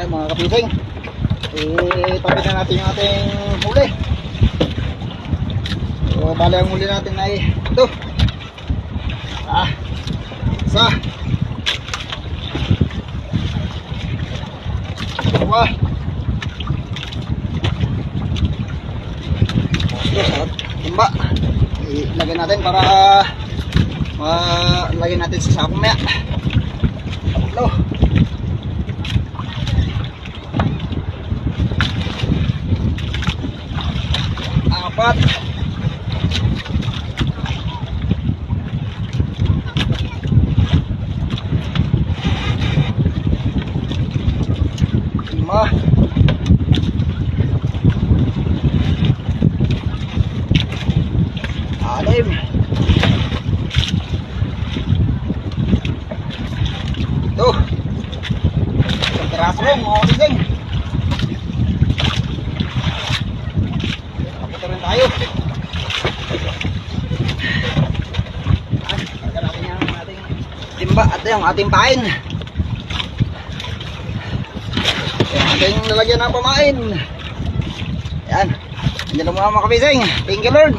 Ayan mga kapising, itabi na natin yung ating huli. So bali ang huli natin ay ito, isa, dalawa, timba. Ilagay natin para malagay natin sa sako maya. Tatlo, apat, lima, anim, ito, isang piraso lang mga kapising. Kapito rin tayo. Lagyan natin yung ating timba at yung ating pain. Yung ating lalagyan ng pamain. Yan, hindi na mga kapising. Thank you Lord.